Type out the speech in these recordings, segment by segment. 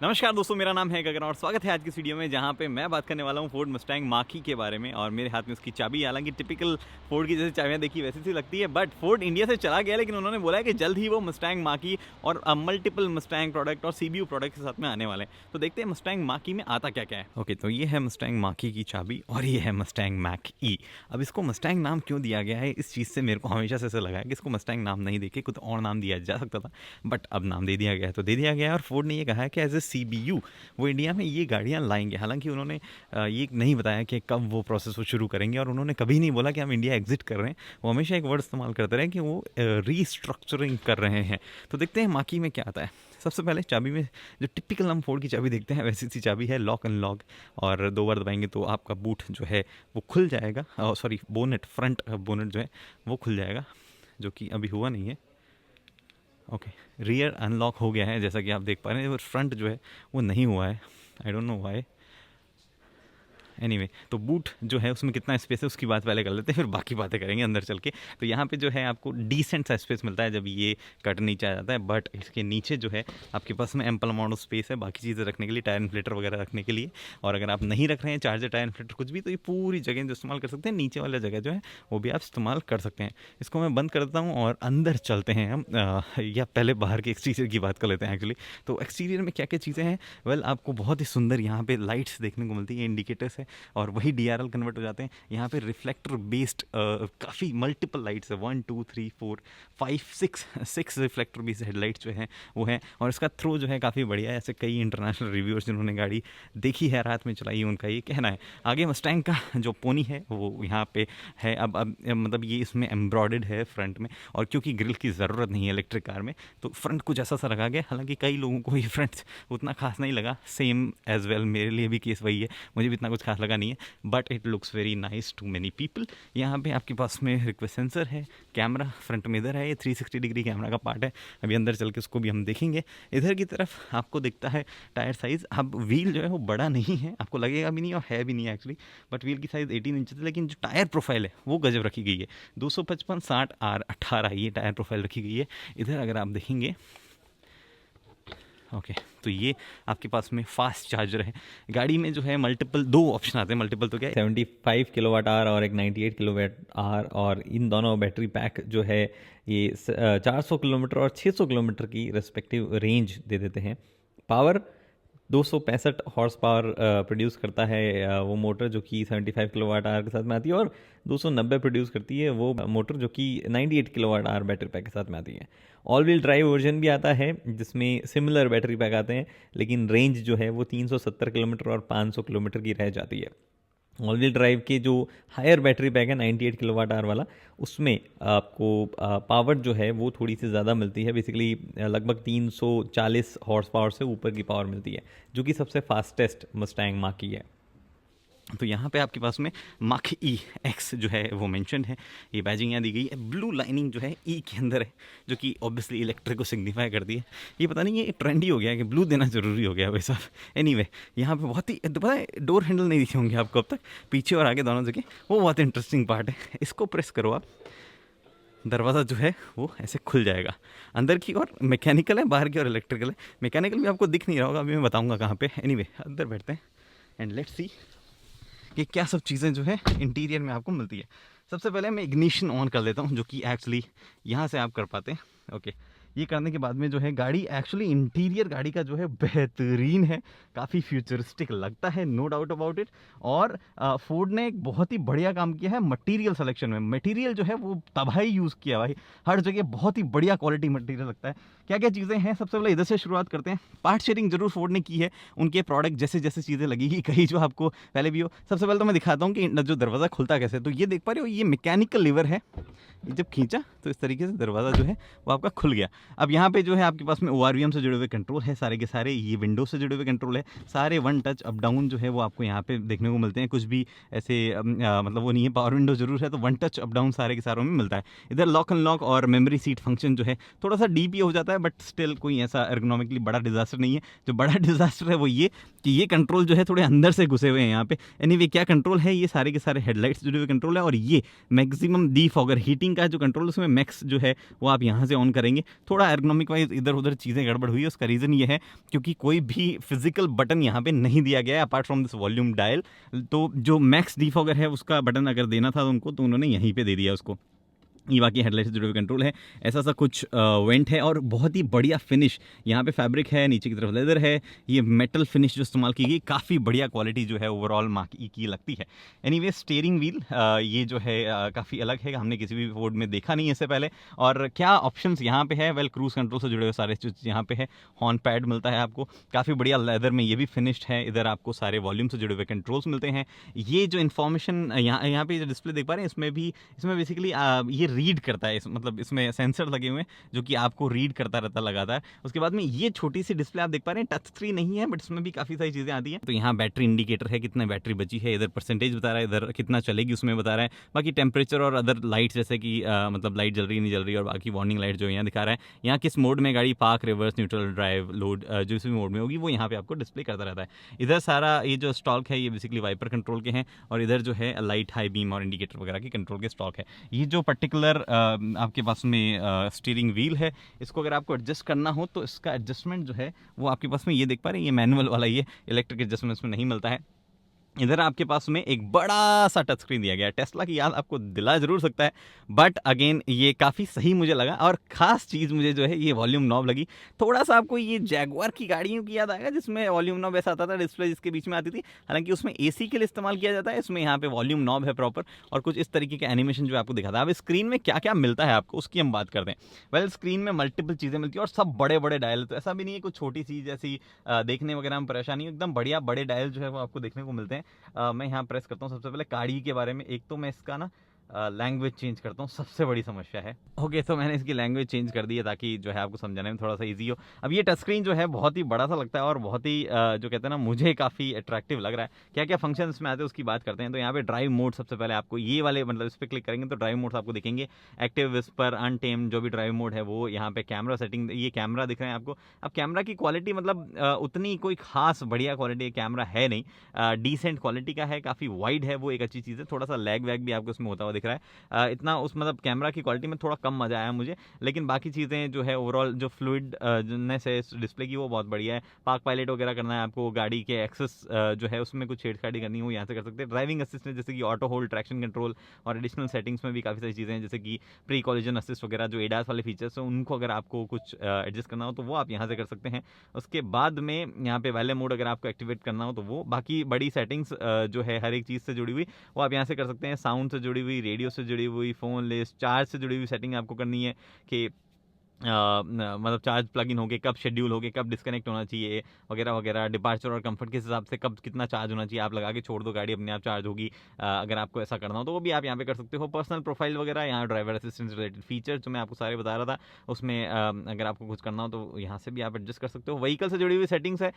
नमस्कार दोस्तों, मेरा नाम है गगन और स्वागत है आज की इस वीडियो में जहां पे मैं बात करने वाला हूं फोर्ड मस्टैंग माकी के बारे में। और मेरे हाथ में उसकी चाबी, हालांकि टिपिकल फोर्ड की जैसे चाबियां देखी वैसी सी लगती है, बट फोर्ड इंडिया से चला गया, लेकिन उन्होंने बोला है कि जल्द ही वो मस्टैंग माकी और मल्टीपल मस्टैंग प्रोडक्ट और सीबीयू प्रोडक्ट के साथ में आने वाले हैं। तो देखते हैं मस्टैंग माकी में आता क्या क्या है। ओके, तो ये है मस्टैंग माकी की चाबी और ये है मस्टैंग मैक ई। अब इसको मस्टैंग नाम क्यों दिया गया है, इस चीज़ से मेरे को हमेशा से ऐसा लगा है कि इसको मस्टैंग नाम नहीं देके कुछ और नाम दिया जा सकता था, बट अब नाम दे दिया गया है तो दे दिया गया है। और फोर्ड ने ये कहा है कि एज ए सीबीयू वो इंडिया में ये गाड़ियाँ लाएंगे। हालांकि उन्होंने ये नहीं बताया कि कब वो प्रोसेस वो शुरू करेंगे, और उन्होंने कभी नहीं बोला कि हम इंडिया एग्जिट कर रहे हैं। वो हमेशा एक वर्ड इस्तेमाल करते रहे कि वो रीस्ट्रक्चरिंग कर रहे हैं। तो देखते हैं माकी में क्या आता है। सबसे पहले चाबी में जो टिपिकल हम फोर्ड की चाबी देखते हैं वैसी सी चाबी है, लॉक अनलॉक, और 2 बार दबाएंगे तो आपका बूट जो है वो खुल जाएगा। सॉरी, बोनेट, फ्रंट बोनेट जो है वो खुल जाएगा, जो कि अभी हुआ नहीं है। ओके, रियर अनलॉक हो गया है जैसा कि आप देख पा रहे हैं, फ्रंट जो है वो नहीं हुआ है। I don't know why. Anyway, तो बूट जो है उसमें कितना स्पेस है उसकी बात पहले कर लेते हैं, फिर बाकी बातें करेंगे अंदर चल के। तो यहाँ पे जो है आपको डिसेंट सा स्पेस मिलता है जब ये कट नीचे आ जाता है, बट इसके नीचे जो है आपके पास में एम्पल अमाउंट ऑफ स्पेस है बाकी चीज़ें रखने के लिए, टायर इन्फ्लेटर वगैरह रखने के लिए। और अगर आप नहीं रख रहे हैं चार्जर, टायर इन्फ्लेटर कुछ भी, तो ये पूरी जगह जो इस्तेमाल कर सकते हैं, नीचे वाला जगह जो है वो भी आप इस्तेमाल कर सकते हैं। इसको मैं बंद कर देता हूँ और अंदर चलते हैं हम, या पहले बाहर के एक्सटीरियर की बात कर लेते हैं एक्चुअली। तो एक्सटीरियर में क्या क्या चीज़ें हैं, वेल आपको बहुत ही सुंदर यहाँ पे लाइट्स देखने को मिलती है, इंडिकेटर्स है, और वही DRL कन्वर्ट हो जाते हैं। यहाँ पे रिफ्लेक्टर बेस्ड काफ़ी मल्टीपल लाइट्स है, 1 2 3 4 5 6 रिफ्लेक्टर बेस्ड हेडलाइट्स जो हैं वो हैं। और इसका थ्रो जो है काफ़ी बढ़िया है। ऐसे कई इंटरनेशनल रिव्यूअर्स जिन्होंने गाड़ी देखी है, रात में चलाई, उनका ये कहना है। आगे मस्टैंग का जो पोनी है वो यहाँ पे है। अब मतलब ये इसमें एम्ब्रॉयडर्ड है फ्रंट में, और क्योंकि ग्रिल की ज़रूरत नहीं है इलेक्ट्रिक कार में, तो फ्रंट कुछ ऐसा सा रखा गया। हालांकि कई लोगों को ये फ्रंट उतना खास नहीं लगा, सेम एज वेल मेरे लिए भी केस वही है, मुझे भी इतना कुछ खास लगा नहीं है, but it looks very nice to many people. यहाँ पे आपके पास में रिक्वेस्ट सेंसर है, कैमरा फ्रंट में इधर है, ये 360 डिग्री कैमरा का पार्ट है। अभी अंदर चल के उसको भी हम देखेंगे। इधर की तरफ आपको दिखता है टायर साइज़। अब व्हील जो है वो बड़ा नहीं है, आपको लगेगा भी नहीं और है भी नहीं एक्चुअली, बट व्हील की साइज़ 18 इंच है, लेकिन जो टायर प्रोफाइल है वो गजब रखी गई है। 255 60 R18 ये टायर प्रोफाइल रखी गई है। इधर अगर आप देखेंगे, ओके, तो ये आपके पास में फास्ट चार्जर है। गाड़ी में जो है मल्टीपल 2 ऑप्शन आते हैं, मल्टीपल तो क्या है, 75 किलोवाट आवर और एक 98 किलोवाट आवर, और इन दोनों बैटरी पैक जो है ये 400 किलोमीटर और 600 किलोमीटर की रेस्पेक्टिव रेंज दे देते हैं। पावर 265 हॉर्स पावर प्रोड्यूस करता है वो मोटर, जो कि 75 किलोवाट आवर के साथ में आती है, और 290 प्रोड्यूस करती है वो मोटर जो कि 98 किलोवाट आवर बैटरी पैक के साथ में आती है। ऑल व्हील ड्राइव वर्जन भी आता है जिसमें सिमिलर बैटरी पैक आते हैं, लेकिन रेंज जो है वो 370 किलोमीटर और 500 किलोमीटर की रह जाती है। ऑल व्हील ड्राइव के जो हायर बैटरी पैक है 98 किलोवाट आवर वाला, उसमें आपको पावर जो है वो थोड़ी सी ज़्यादा मिलती है। बेसिकली लगभग 340 हॉर्स पावर से ऊपर की पावर मिलती है, जो कि सबसे फास्टेस्ट मस्टैंग माकी है। तो यहाँ पे आपके पास में माक ई एक्स जो है वो मेंशन है। ये बैजिंग यहाँ दी गई है, ब्लू लाइनिंग जो है ई के अंदर है, जो कि ऑब्वियसली इलेक्ट्रिक को सिग्निफाई करती है। ये पता नहीं, ये ट्रेंडी हो गया है कि ब्लू देना ज़रूरी हो गया है वैसा। एनीवे, यहाँ पे बहुत ही पता है, डोर हैंडल नहीं दिखे होंगे आपको अब तक, पीछे और आगे दोनों जगह, वो बहुत इंटरेस्टिंग पार्ट है। इसको प्रेस करो आप, दरवाज़ा जो है वो ऐसे खुल जाएगा। अंदर की ओर मैकेनिकल है, बाहर की ओर इलेक्ट्रिकल है। मैकेनिकल भी आपको दिख नहीं रहा होगा, अभी मैं बताऊँगा कहाँ पे। एनीवे, अंदर बैठते हैं एंड लेट्स सी कि क्या सब चीज़ें जो है इंटीरियर में आपको मिलती है। सबसे पहले मैं इग्निशन ऑन कर देता हूँ, जो कि एक्चुअली यहाँ से आप कर पाते हैं। ओके, ये करने के बाद में जो है गाड़ी एक्चुअली इंटीरियर गाड़ी का जो है बेहतरीन है, काफ़ी फ्यूचरिस्टिक लगता है, नो डाउट अबाउट इट। और फोर्ड ने एक बहुत ही बढ़िया काम किया है मटेरियल सिलेक्शन में। मटेरियल जो है वो तबाही यूज़ किया भाई, हर जगह बहुत ही बढ़िया क्वालिटी मटेरियल लगता है। क्या क्या चीज़ें हैं, सबसे पहले इधर से शुरुआत करते हैं। पार्ट शेयरिंग जरूर फोर्ड ने की है, उनके प्रोडक्ट जैसे जैसे चीज़ें लगेगी, कहीं जो आपको पहले भी हो। सबसे पहले तो मैं दिखाता हूँ कि जो दरवाज़ा खुलता कैसे। तो ये देख पा रहे हो, ये मैकेनिकल लीवर है, ये जब खींचा तो इस तरीके से दरवाज़ा जो है वो आपका खुल गया। अब यहाँ पे जो है आपके पास में ORVM से जुड़े हुए कंट्रोल है सारे के सारे, ये विंडो से जुड़े हुए कंट्रोल है सारे। 1 टच अप डाउन जो है वो आपको यहाँ पे देखने को मिलते हैं। कुछ भी ऐसे मतलब वो नहीं है, पावर विंडो जरूर है, तो 1 टच अप डाउन सारे के सारों में मिलता है। इधर लॉक अनलॉक और मेमोरी सीट फंक्शन जो है थोड़ा सा डीप हो जाता है, बट स्टिल कोई ऐसा एर्गोनॉमिकली बड़ा डिजास्टर नहीं है। जो बड़ा डिजास्टर है वो ये कि ये कंट्रोल जो है थोड़े अंदर से घुसे हुए हैं यहाँ पे। एनीवे, क्या कंट्रोल है, ये सारे के सारे हेडलाइट्स जुड़े हुए कंट्रोल है। और ये मैक्सिमम डीफॉगर हीटिंग का जो कंट्रोल, उसमें मैक्स जो है वो आप यहाँ से ऑन करेंगे। थोड़ा एर्गोनॉमिक वाइज इधर उधर चीज़ें गड़बड़ हुई है। उसका रीज़न ये है क्योंकि कोई भी फिजिकल बटन यहाँ पे नहीं दिया गया है apart from this volume dial. तो जो मैक्स डिफॉगर है उसका बटन अगर देना था उनको तो उन्होंने यहीं पे दे दिया उसको। ये बाकी हेडलाइट से जुड़े हुए कंट्रोल है, ऐसा सा कुछ वेंट है और बहुत ही बढ़िया फिनिश। यहाँ पे फैब्रिक है, नीचे की तरफ लेदर है, ये मेटल फिनिश जो इस्तेमाल की गई काफ़ी बढ़िया क्वालिटी जो है ओवरऑल माकी की लगती है। एनीवे स्टीयरिंग व्हील ये जो है काफ़ी अलग है, हमने किसी भी फोर्ड में देखा नहीं है इससे पहले। और क्या ऑप्शंस यहाँ पे है, वेल क्रूज कंट्रोल से जुड़े हुए सारे चीज़ यहाँ पे है। हॉर्न पैड मिलता है आपको, काफ़ी बढ़िया लेदर में ये भी फिनिश्ड है। इधर आपको सारे वॉल्यूम से जुड़े हुए कंट्रोल्स मिलते हैं। ये जो इन्फॉर्मेशन यहाँ पे जो डिस्प्ले देख पा रहे हैं इसमें बेसिकली ये रीड करता है, मतलब इसमें सेंसर लगे हुए हैं जो कि आपको रीड करता रहता लगातार। उसके बाद में ये छोटी सी डिस्प्ले आप देख पा रहे हैं, टच स्क्रीन नहीं है बट इसमें भी काफ़ी सारी चीज़ें आती हैं। तो यहाँ बैटरी इंडिकेटर है, कितने बैटरी बची है, इधर परसेंटेज बता रहा है, इधर कितना चलेगी उसमें बता रहा है। बाकी टेम्परेचर और अदर लाइट जैसे कि मतलब लाइट जल रही नहीं जल रही, और बाकी वार्निंग लाइट जो यहाँ दिखा रहा है। यहाँ किस मोड में गाड़ी park, reverse, neutral, drive, load जो भी मोड में होगी वो यहाँ पे आपको डिस्प्ले करता रहता है। इधर सारा ये जो स्टॉक है ये बेसिकली वाइपर कंट्रोल के हैं, और इधर जो है लाइट, हाई बीम और इंडिकेटर वगैरह के कंट्रोल के स्टॉक है। ये जो पर्टिकुलर आपके पास में स्टीयरिंग व्हील है, इसको अगर आपको एडजस्ट करना हो तो इसका एडजस्टमेंट जो है वो आपके पास में ये देख पा रहे हैं, ये मैनुअल वाला, ये इलेक्ट्रिक एडजस्टमेंट इसमें नहीं मिलता है। इधर आपके पास में एक बड़ा सा टच स्क्रीन दिया गया है। टेस्ला की याद आपको दिला जरूर सकता है, बट अगेन ये काफ़ी सही मुझे लगा। और ख़ास चीज़ मुझे जो है ये वॉल्यूम नॉब लगी। थोड़ा सा आपको ये जैगुआर की गाड़ियों की याद आएगा जिसमें वॉल्यूम नॉब ऐसा आता था, डिस्प्ले जिसके बीच में आती थी। हालांकि उसमें एसी के लिए इस्तेमाल किया जाता है, इसमें यहाँ पे वॉल्यूम नॉब है प्रॉपर, और कुछ इस तरीके के एनिमेशन जो आपको दिखाता है। अब स्क्रीन में क्या क्या मिलता है आपको उसकी हम बात करते हैं। वेल स्क्रीन में मल्टीपल चीज़ें मिलती है और सब बड़े बड़े डायल, तो ऐसा भी नहीं है कुछ छोटी सी जैसी देखने वगैरह में परेशानी, एकदम बढ़िया बड़े डायल जो है वो आपको देखने को मिलते हैं। मैं यहाँ प्रेस करता हूँ सबसे पहले गाड़ी के बारे में। एक तो मैं इसका ना लैंग्वेज चेंज करता हूँ, सबसे बड़ी समस्या है। ओके, तो मैंने इसकी लैंग्वेज चेंज कर दी है ताकि जो है आपको समझाने में थोड़ा सा इजी हो। अब ये टच स्क्रीन जो है बहुत ही बड़ा सा लगता है और बहुत ही जो कहते हैं ना, मुझे काफ़ी अट्रैक्टिव लग रहा है। क्या क्या फंक्शन इसमें आते हैं उसकी बात करते हैं। तो यहाँ पे ड्राइव मोड सबसे पहले आपको ये वाले, मतलब इस पर क्लिक करेंगे तो ड्राइव मोड आपको दिखेंगे, एक्टिव, विस्पर, अनटेम, जो भी ड्राइव मोड है वो। यहाँ पे कैमरा सेटिंग, ये कैमरा दिख रहे हैं आपको। अब कैमरा की क्वालिटी मतलब उतनी कोई खास बढ़िया क्वालिटी कैमरा है नहीं, डिसेंट क्वालिटी का है, काफ़ी वाइड है, वो एक अच्छी चीज़ है। थोड़ा सा लैग वैग भी आपको इसमें होता हुआ दिख रहा है। इतना उस मतलब कैमरा की क्वालिटी में थोड़ा कम मज़ा आया मुझे, लेकिन बाकी चीज़ें जो है ओवरऑल जो फ्लूइडनेस है इस डिस्प्ले की वो बहुत बढ़िया है। पार्क पायलट वगैरह करना है आपको, गाड़ी के एक्सेस जो है उसमें कुछ छेड़छाड़ी करनी हो यहाँ से कर सकते हैं। ड्राइविंग असिस्टेंट जैसे कि ऑटो होल्ड, ट्रैक्शन कंट्रोल और एडिशनल सेटिंग्स में भी काफ़ी सारी चीज़ें हैं, जैसे कि प्री कॉलिजन असिस्ट वगैरह, जो एडास वाले फीचर्स हैं उनको अगर आपको कुछ एडजस्ट करना हो तो वो आप यहाँ से कर सकते हैं। उसके बाद में यहाँ पे वैले मोड अगर आपको एक्टिवेट करना हो तो वो, बाकी बड़ी सेटिंग्स जो है हर एक चीज़ से जुड़ी हुई वो आप यहाँ से कर सकते हैं। साउंड से जुड़ी हुई, रेडियो से जुड़ी हुई, फ़ोन लिस्ट, चार्ज से जुड़ी हुई सेटिंग आपको करनी है कि मतलब चार्ज प्लग इन हो गए, कब शेड्यूल हो गए, कब डिस्कनेक्ट होना चाहिए वगैरह वगैरह। डिपार्चर और कंफर्ट के हिसाब से कब कितना चार्ज होना चाहिए, आप लगा के छोड़ दो गाड़ी अपने आप चार्ज होगी। अगर आपको ऐसा करना हो तो वो भी आप यहाँ पे कर सकते हो। पर्सनल प्रोफाइल वगैरह, यहाँ ड्राइवर असिस्टेंस रिलेटेड फीचर जो मैं आपको सारे बता रहा था, उसमें अगर आपको कुछ करना हो तो यहाँ से भी आप एडजस्ट कर सकते हो। व्हीकल से जुड़ी हुई सेटिंग्स है,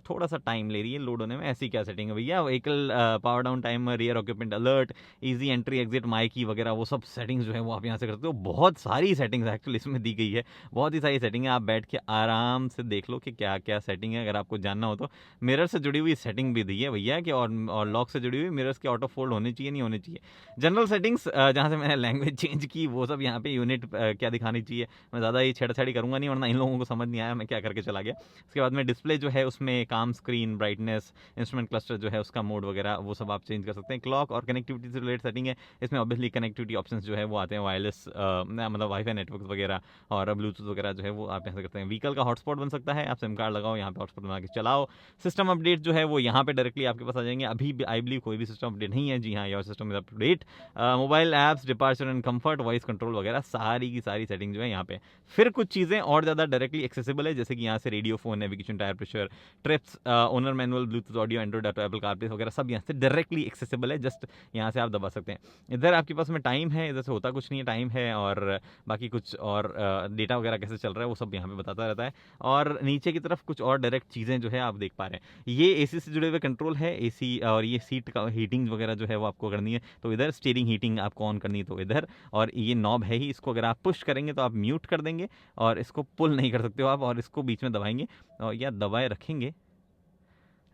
थोड़ा सा टाइम ले रही है लोड होने में। ऐसी क्या सेटिंग है भैया, vehicle power down timer, rear occupant alert, easy entry exit, Mikey वगैरह, वो सब सेटिंग्स जो है वो आप यहाँ से कर सकते हो। बहुत सारी सेटिंग्स एक्चुअली इसमें दी गई है, बहुत ही सारी सेटिंग है। आप बैठ के आराम से देख लो कि क्या क्या सेटिंग है। अगर आपको जानना हो तो मिरर से जुड़ी हुई सेटिंग भी दी है भैया कि, और लॉक से जुड़ी हुई मिरर्स के ऑटो फोल्ड होने चाहिए, नहीं होने चाहिए। जनरल सेटिंग्स जहाँ से मैंने लैंग्वेज चेंज की वो सब यहाँ पे यूनिट क्या दिखानी चाहिए। मैं ज़्यादा ये छेड़छाड़ी करूँगा नहीं, वरना इन लोगों को समझ नहीं आया मैं क्या करके चला गया। उसके बाद में डिस्प्ले जो है उसमें काम, स्क्रीन, ब्राइटनेस, इंस्ट्रूमेंट क्लस्टर जो है उसका मोड वगैरह वो सब आप चेंज कर सकते हैं। क्लॉक और कनेक्टिविटी से रिलेटेड सेटिंग है, इसमें ऑब्वियसली कनेक्टिविटी ऑप्शंस जो है वो आते हैं, वायरलेस मतलब वाईफाई नेटवर्क वगैरह और ब्लूटूथ वगैरह जो है वो आप यहाँ से करते हैं। व्हीकल का हॉटस्पॉट बन सकता है, आप सिम कार्ड लगाओ, यहाँ पे हॉटस्पॉट बना के चलाओ। सिस्टम अपडेट जो है वो यहाँ पे डायरेक्टली आपके पास आ जाएंगे। अभी आई बिलीव कोई भी सिस्टम अपडेट नहीं है। जी हाँ, your system is up to date. Mobile apps, departure and comfort, voice control वगैरह सारी की सारी सेटिंग जो है यहाँ पे। फिर कुछ चीज़ें और ज़्यादा डायरेक्टली एक्सेसिबल है, जैसे कि यहाँ से radio, phone, navigation, tyre pressure, trips, owner manual, Bluetooth audio, Android auto, Apple CarPlay वगैरह सब यहाँ से डायरेक्टली एक्सेसिबल है। जस्ट यहाँ से आप दबा सकते हैं। इधर आपके पास में टाइम है, इधर से होता कुछ नहीं है, टाइम है, और बाकी कुछ और डेटा वगैरह कैसे चल रहा है वो सब यहाँ पे बताता रहता है। और नीचे की तरफ कुछ और डायरेक्ट चीज़ें जो है आप देख पा रहे हैं। ये एसी से जुड़े हुए कंट्रोल है, एसी, और ये सीट का हीटिंग वगैरह जो है वो आपको करनी है तो इधर, स्टीयरिंग हीटिंग आपको ऑन करनी है तो इधर, और ये नॉब है ही, इसको अगर आप पुश करेंगे तो आप म्यूट कर देंगे और इसको पुल नहीं कर सकते हो आप, और इसको बीच में दबाएंगे और या दबाए रखेंगे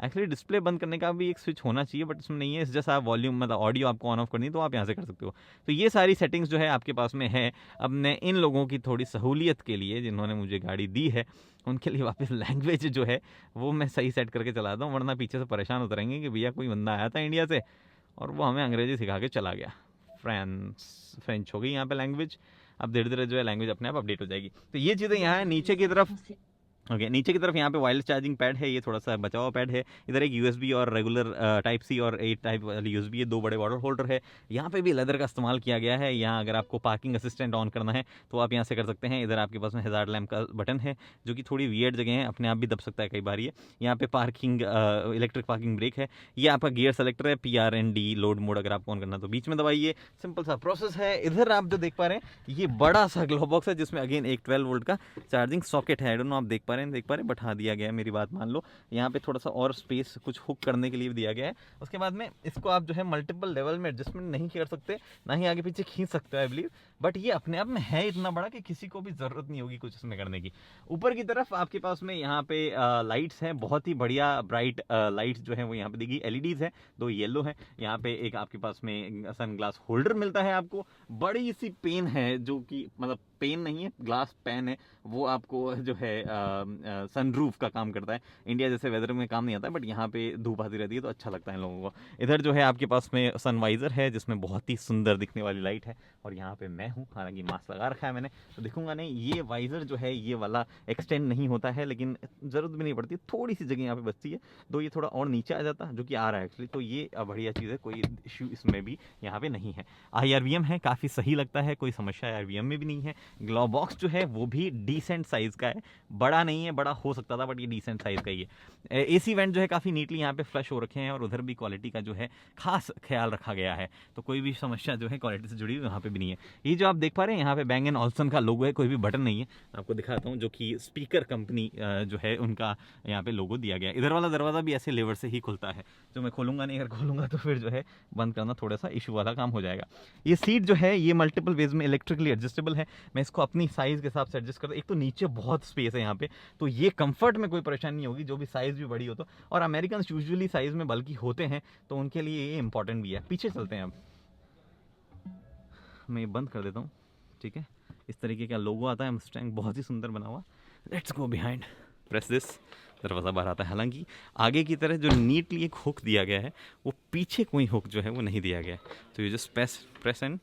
एक्चुअली डिस्प्ले बंद करने का भी एक स्विच होना चाहिए, बट इसमें नहीं है। इस जैसा आप वॉल्यूम मतलब ऑडियो आपको ऑन ऑफ करनी है तो आप यहाँ से कर सकते हो। तो ये सारी सेटिंग्स जो है आपके पास में है। अब मैं इन लोगों की थोड़ी सहूलियत के लिए, जिन्होंने मुझे गाड़ी दी है, उनके लिए वापस लैंग्वेज जो है वो मैं सही सेट करके चलाता हूँ, वरना पीछे से परेशान होते रहेंगे कि भैया कोई बंदा आया था इंडिया से और वो हमें अंग्रेजी सिखा के चला गया। फ्रेंच हो गई यहाँ पे लैंग्वेज। अब धीरे धीरे जो है लैंग्वेज अपने आप अपडेट हो जाएगी। तो ये चीज़ें यहाँ है। नीचे की तरफ ओके नीचे की तरफ यहाँ पे वायरलेस चार्जिंग पैड है, ये थोड़ा सा बचा हुआ पैड है। इधर एक यूएसबी और रेगुलर टाइप सी और ए टाइप वाली यूएसबी है, 2 बड़े वाटर होल्डर है। यहाँ पे भी लेदर का इस्तेमाल किया गया है। यहाँ अगर आपको पार्किंग असिस्टेंट ऑन करना है तो आप यहाँ से कर सकते हैं। इधर आपके पास में हज़ार्ड लैम्प का बटन है जो कि थोड़ी वियर्ड जगह है, अपने आप भी दब सकता है कई बार ये। यहाँ पे पार्किंग इलेक्ट्रिक पार्किंग ब्रेक है। ये आपका गियर सेलेक्टर है, PRND लोड मोड अगर आपको ऑन करना तो बीच में दबाइए। सिंपल सा प्रोसेस है। इधर आप जो देख पा रहे हैं ये बड़ा सा ग्लो बॉक्स है जिसमें अगेन एक 12 वोल्ट का चार्जिंग सॉकेट है। आई डोंट नो आप देख पा रहे हैं बट हाँ दिया गया है, मेरी बात मान लो। यहाँ पे थोड़ा सा और स्पेस कुछ हुक करने के लिए भी दिया गया है। उसके बाद में इसको आप जो है मल्टीपल लेवल में एडजस्टमेंट नहीं कर सकते, ना ही आगे पीछे खींच सकते हो आई बिलीव, बट ये अपने आप में है इतना बड़ा कि किसी को भी जरूरत नहीं होगी कुछ इसमें करने की। ऊपर की तरफ आपके पास में यहाँ पे लाइट्स हैं, बहुत ही बढ़िया ब्राइट लाइट्स जो है वो यहाँ पे देगी। LEDs है, 2 येलो है। यहाँ पे एक आपके पास में सन ग्लास होल्डर मिलता है आपको। बड़ी सी पेन है जो कि मतलब पेन नहीं है, ग्लास पेन है, वो आपको जो है सनरूफ का काम करता है। इंडिया जैसे वेदर में काम नहीं आता है, बट यहाँ पे धूप आती रहती है तो अच्छा लगता है इन लोगों को। इधर जो है आपके पास में सनवाइजर है जिसमें बहुत ही सुंदर दिखने वाली लाइट है। और यहाँ पे मैं हूँ, हालांकि मास्क लगा रखा है मैंने तो दिखूंगा नहीं। ये वाइजर जो है ये वाला एक्सटेंड नहीं होता है, लेकिन ज़रूरत भी नहीं पड़ती, थोड़ी सी जगह यहाँ पे बचती है। तो ये थोड़ा और नीचे आ जाता जो कि आ रहा है एक्चुअली, तो ये बढ़िया चीज़ है, कोई इशू इसमें भी यहाँ पे नहीं है। IRVM है, काफ़ी सही लगता है, कोई समस्या IRVM में भी नहीं है। ग्लो बॉक्स जो है वो भी डिसेंट साइज़ का है, बड़ा नहीं है, बड़ा हो सकता था बट ये डिसेंट साइज़ का ही है। AC वेंट जो है काफ़ी नीटली यहाँ पे फ्लश हो रखे हैं और उधर भी क्वालिटी का जो है खास ख्याल रखा गया है, तो कोई भी समस्या जो है क्वालिटी से जुड़ी हुई यहाँ पे भी नहीं है। ये जो आप देख पा रहे हैं यहाँ पे Bang & Olufsen का लोगो है, कोई भी बटन नहीं है। आपको दिखाता हूँ, जो कि स्पीकर कंपनी जो है उनका यहाँ पे लोगो दिया गया है। इधर वाला दरवाज़ा भी ऐसे लेवर से ही खुलता है, जो मैं खोलूंगा नहीं, अगर खोलूंगा तो फिर जो है बंद करना थोड़ा सा इशू वाला काम हो जाएगा। ये सीट जो है ये मल्टीपल वेज में इलेक्ट्रिकली एडजस्टेबल है। मैं इसको अपनी साइज़ के हिसाब से एडजस्ट करता हूँ। एक तो नीचे बहुत स्पेस है यहाँ पे, तो ये कंफर्ट में कोई परेशानी नहीं होगी, जो भी साइज़ भी बड़ी हो तो। और अमेरिकन यूजुअली साइज़ में बल्कि होते हैं, तो उनके लिए ये इंपॉर्टेंट भी है। पीछे चलते हैं, अब मैं ये बंद कर देता हूँ, ठीक है। इस तरीके का लोगो आता है मस्टैंग, बहुत ही सुंदर बना हुआ। Let's go behind, press this, दरवाज़ा बाहर आता है। हालांकि आगे की तरह जो नीटली एक हुक दिया गया है, वो पीछे कोई हुक जो है वो नहीं दिया गया है। तो ये जस्ट प्रेस एंड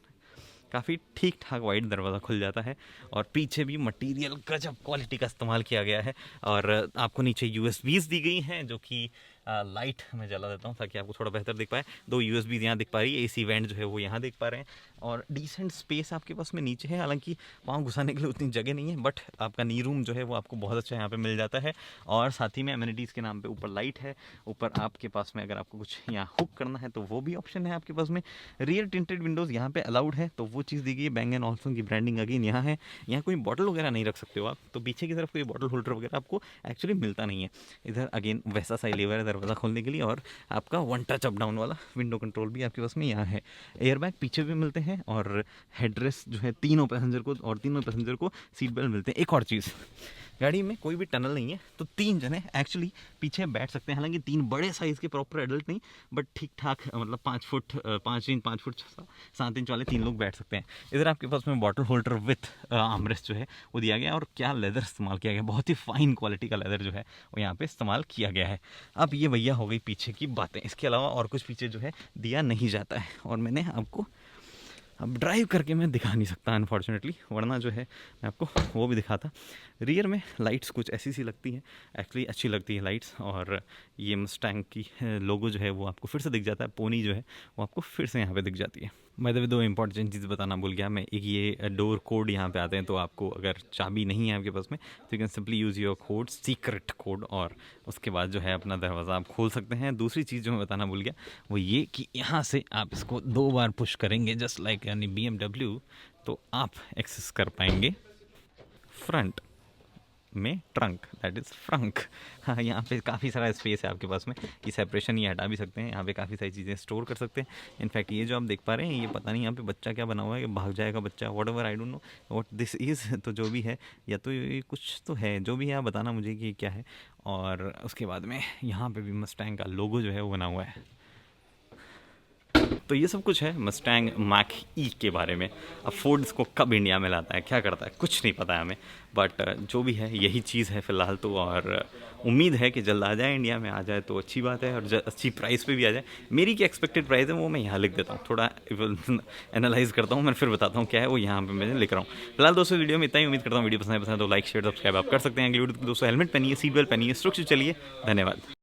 काफ़ी ठीक ठाक वाइड दरवाज़ा खुल जाता है। और पीछे भी मटेरियल गजब क्वालिटी का इस्तेमाल किया गया है। और आपको नीचे USBs दी गई हैं, जो कि लाइट में जला देता हूँ ताकि आपको थोड़ा बेहतर दिख पाए। 2 USBs यहाँ दिख पा रही है, AC वेंट जो है वो यहाँ दिख पा रहे हैं। और डिसेंट स्पेस आपके पास में नीचे है, हालांकि पाँव घुसाने के लिए उतनी जगह नहीं है, बट आपका नी रूम जो है वो आपको बहुत अच्छा यहाँ पे मिल जाता है। और साथ ही में एमिनिटीज़ के नाम पे ऊपर लाइट है। ऊपर आपके पास में अगर आपको कुछ यहाँ हुक करना है तो वो भी ऑप्शन है आपके पास में। रियर टिंटेड विंडोज़ यहाँ पे अलाउड है, तो वो चीज़ दी गई है। Bang & Olufsen की ब्रांडिंग अगेन यहाँ है। यहाँ कोई बॉटल वगैरह नहीं रख सकते हो आप, तो पीछे की तरफ कोई बॉटल होल्डर वगैरह आपको एक्चुअली मिलता नहीं है। इधर अगेन वैसा सा लेवर है दरवाज़ा खोलने के लिए, और आपका 1 टच अप डाउन वाला विंडो कंट्रोल भी आपके पास में यहाँ है। एयरबैग पीछे भी मिलते हैं, और हेडरेस्ट जो है तीनों पैसेंजर को, और तीनों पैसेंजर को सीट बेल्ट मिलते हैं। एक और चीज़, गाड़ी में कोई भी टनल नहीं है, तो 3 जने एक्चुअली पीछे बैठ सकते हैं। हालांकि 3 बड़े साइज़ के प्रॉपर एडल्ट नहीं, बट ठीक ठाक मतलब 5 फुट 5 इंच 5 फुट 7 इंच वाले 3 लोग बैठ सकते हैं। इधर आपके पास में बॉटल होल्डर विथ आर्मरेस्ट जो है वो दिया गया है। और क्या लेदर इस्तेमाल किया गया, बहुत ही फाइन क्वालिटी का लेदर जो है वो यहाँ पे इस्तेमाल किया गया है। अब ये भैया हो गई पीछे की बातें, इसके अलावा और कुछ पीछे जो है दिया नहीं जाता है। और मैंने आपको अब ड्राइव करके मैं दिखा नहीं सकता अनफॉर्चुनेटली, वरना जो है मैं आपको वो भी दिखाता। रियर में लाइट्स कुछ ऐसी सी लगती हैं, एक्चुअली अच्छी लगती है लाइट्स। और ये मस्टैंग की लोगो जो है वो आपको फिर से दिख जाता है, पोनी जो है वो आपको फिर से यहाँ पे दिख जाती है। मैं तो 2 इंपॉर्टेंट चीज़ बताना भूल गया मैं, एक ये डोर कोड यहाँ पे आते हैं, तो आपको अगर चाबी नहीं है आपके पास में तो you can simply use your code, secret code, और उसके बाद जो है अपना दरवाज़ा आप खोल सकते हैं। दूसरी चीज़ जो मैं बताना भूल गया वो ये कि यहाँ से आप इसको 2 बार पुश करेंगे जस्ट लाइक यानी BMW, तो आप एक्सेस कर पाएंगे फ्रंट में ट्रंक, दैट इज़ फ्रंक। हाँ, यहाँ पे काफ़ी सारा स्पेस है आपके पास में कि सेपरेशन ये हटा भी सकते हैं, यहाँ पे काफ़ी सारी चीज़ें स्टोर कर सकते हैं। इनफैक्ट ये जो आप देख पा रहे हैं, ये पता नहीं यहाँ पे बच्चा क्या बना हुआ है कि भाग जाएगा बच्चा, what ever, I don't know what this is. तो जो भी है, या तो ये कुछ तो है, जो भी है आप बताना मुझे कि क्या है। और उसके बाद में यहाँ पे भी मस्टैंग का लोगो जो है वो बना हुआ है। तो ये सब कुछ है मस्टैंग मैक ई के बारे में। अब फोर्ड इसको कब इंडिया में लाता है, क्या करता है, कुछ नहीं पता है हमें, बट जो भी है यही चीज़ है फ़िलहाल तो। और उम्मीद है कि जल्द आ जाए, इंडिया में आ जाए तो अच्छी बात है, और अच्छी प्राइस पे भी आ जाए। मेरी क्या एक्सपेक्टेड प्राइस है वो मैं यहाँ लिख देता हूँ, थोड़ा एनालाइज करता हूँ, मैं फिर बताता हूँ क्या है वो, यहाँ पे मैं लिख रहा हूँ। फिलहाल दोस्तों वीडियो में इतना ही, उम्मीद करता हूँ वीडियो पसंद है तो लाइक शेयर सब्सक्राइब आप कर सकते हैं। अगली वीडियो दोस्तों हेलमेट पहनिए, सीट बेल्ट पहनिए, सुरक्षित चलिए। धन्यवाद।